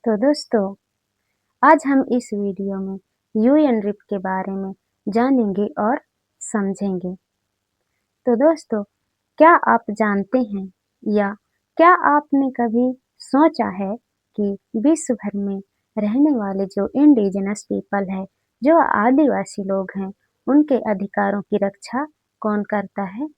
तो दोस्तों, आज हम इस वीडियो में यूएन रिप के बारे में जानेंगे और समझेंगे। तो दोस्तों, क्या आप जानते हैं या क्या आपने कभी सोचा है कि विश्व भर में रहने वाले जो इंडिजिनस पीपल है, जो आदिवासी लोग हैं, उनके अधिकारों की रक्षा कौन करता है?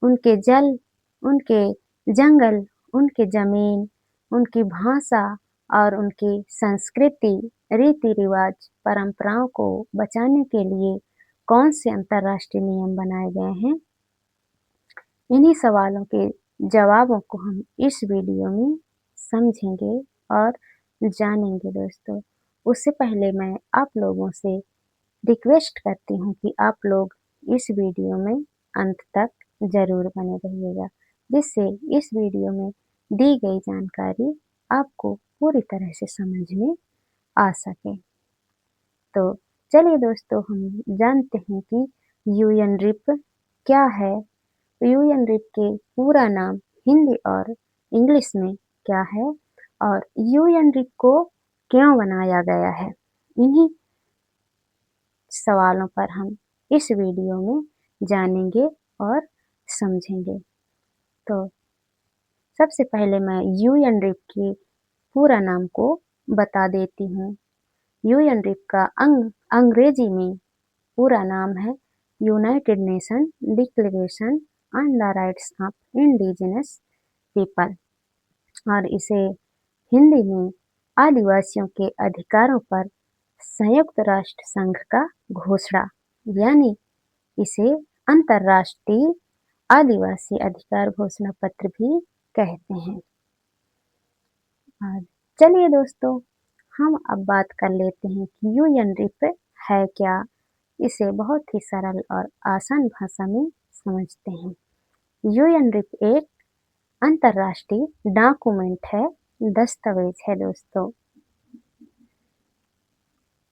उनके जल, उनके जंगल, उनकी ज़मीन, उनकी भाषा और उनकी संस्कृति, रीति-रिवाज, परंपराओं को बचाने के लिए कौन से अंतर्राष्ट्रीय नियम बनाए गए हैं? इन्हीं सवालों के जवाबों को हम इस वीडियो में समझेंगे और जानेंगे दोस्तों। उससे पहले मैं आप लोगों से रिक्वेस्ट करती हूँ कि आप लोग इस वीडियो में अंत तक ज़रूर बने रहिएगा, जिससे इस वीडियो में दी गई जानकारी आपको पूरी तरह से समझ में आ सके। तो चलिए दोस्तों, हम जानते हैं कि यूएन रिप क्या है। यूएन रिप के पूरा नाम हिंदी और इंग्लिश में क्या है और यूएन रिप को क्यों बनाया गया है, इन्हीं सवालों पर हम इस वीडियो में जानेंगे और समझेंगे। तो सबसे पहले मैं यूएन रिप के पूरा नाम को बता देती हूँ। यूएन रिप का अंग्रेजी में पूरा नाम है United nation declaration on the rights of indigenous people और इसे हिंदी में आदिवासियों के अधिकारों पर संयुक्त राष्ट्र संघ का घोषणा, यानी इसे अंतर्राष्ट्रीय आदिवासी अधिकार घोषणा पत्र भी कहते हैं। और चलिए दोस्तों, हम अब बात कर लेते हैं कि यूएन रिप है क्या। इसे बहुत ही सरल और आसान भाषा में समझते हैं। यूएन रिप एक अंतर्राष्ट्रीय डॉक्यूमेंट है, दस्तावेज है दोस्तों,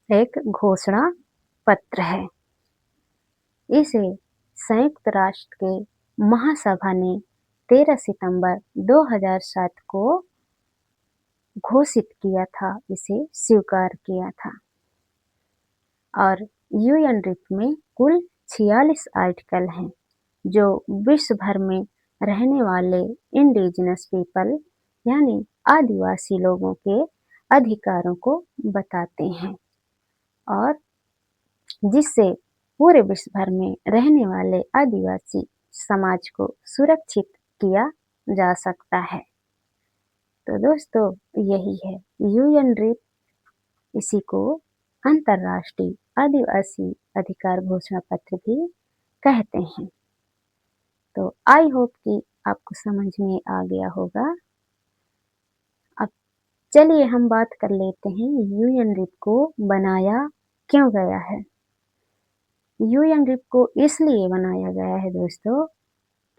एक घोषणा पत्र है। इसे संयुक्त राष्ट्र के महासभा ने 13 सितंबर 2007 को घोषित किया था, इसे स्वीकार किया था। और यूएन रिप में कुल 46 आर्टिकल हैं, जो विश्व भर में रहने वाले इंडिजिनस पीपल यानी आदिवासी लोगों के अधिकारों को बताते हैं और जिससे पूरे विश्व भर में रहने वाले आदिवासी समाज को सुरक्षित किया जा सकता है। तो दोस्तों, यही है यूएन रिप, इसी को अंतर्राष्ट्रीय आदिवासी अधिकार घोषणा पत्र भी कहते हैं। तो आई होप कि आपको समझ में आ गया होगा। अब चलिए हम बात कर लेते हैं यूएन रिप को बनाया क्यों गया है। यूएन रिप को इसलिए बनाया गया है दोस्तों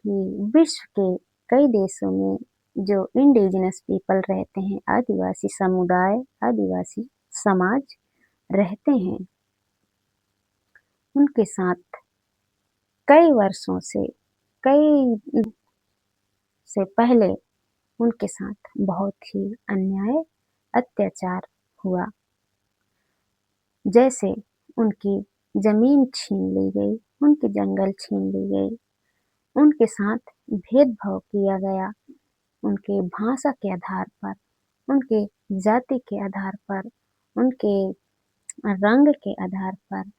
कि विश्व के कई देशों में जो इंडिजिनस पीपल रहते हैं, आदिवासी समुदाय, आदिवासी समाज रहते हैं, उनके साथ कई वर्षों से, कई से पहले उनके साथ बहुत ही अन्याय, अत्याचार हुआ। जैसे उनकी ज़मीन छीन ली गई, उनके जंगल छीन ली गई, उनके साथ भेदभाव किया गया, उनके भाषा के आधार पर, उनके जाति के आधार पर, उनके रंग के आधार पर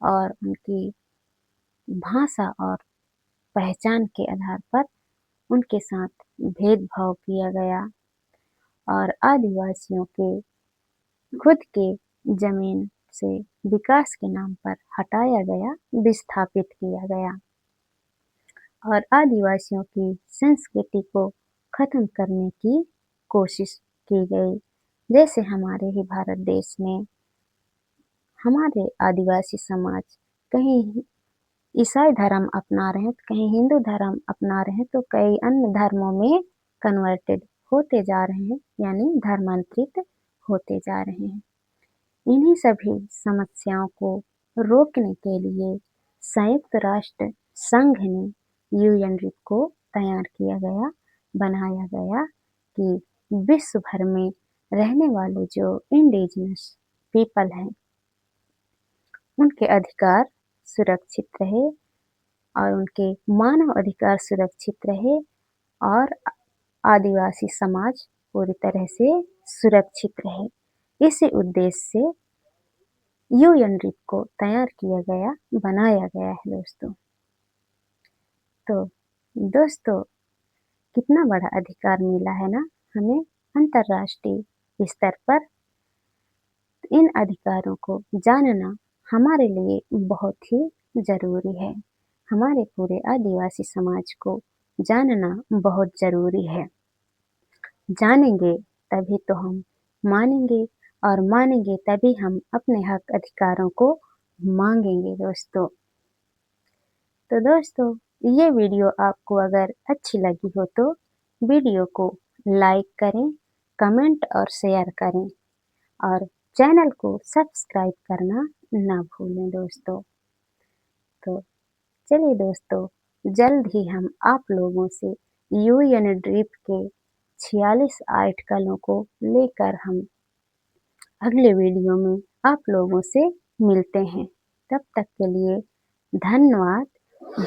और उनकी भाषा और पहचान के आधार पर उनके साथ भेदभाव किया गया और आदिवासियों के खुद के जमीन से विकास के नाम पर हटाया गया, विस्थापित किया गया और आदिवासियों की संस्कृति को खत्म करने की कोशिश की गई। जैसे हमारे ही भारत देश में हमारे आदिवासी समाज कहीं ईसाई धर्म अपना रहे हैं, तो कहीं हिंदू धर्म अपना रहे हैं, तो कई अन्य धर्मों में कन्वर्टेड होते जा रहे हैं, यानी धर्मांतरित होते जा रहे हैं। इन्हीं सभी समस्याओं को रोकने के लिए संयुक्त राष्ट्र संघ ने यूएन रिप को तैयार किया गया, बनाया गया कि विश्व भर में रहने वाले जो इंडिजिनस पीपल हैं उनके अधिकार सुरक्षित रहे और उनके मानव अधिकार सुरक्षित रहे और आदिवासी समाज पूरी तरह से सुरक्षित रहे। इसी उद्देश्य से यूएनडीपी को तैयार किया गया, बनाया गया है दोस्तों। तो दोस्तों कितना बड़ा अधिकार मिला है ना हमें अंतर्राष्ट्रीय स्तर पर। इन अधिकारों को जानना हमारे लिए बहुत ही जरूरी है। हमारे पूरे आदिवासी समाज को जानना बहुत जरूरी है। जानेंगे तभी तो हम मानेंगे और मानेंगे तभी हम अपने हक अधिकारों को मांगेंगे दोस्तों। तो दोस्तों ये वीडियो आपको अगर अच्छी लगी हो तो वीडियो को लाइक करें, कमेंट और शेयर करें और चैनल को सब्सक्राइब करना ना भूलें दोस्तों। तो चलिए दोस्तों, जल्द ही हम आप लोगों से यूएनडीपी के 46 आर्टिकलों को लेकर हम अगले वीडियो में आप लोगों से मिलते हैं। तब तक के लिए धन्यवाद।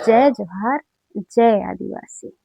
जय जोहार, जय आदिवासी।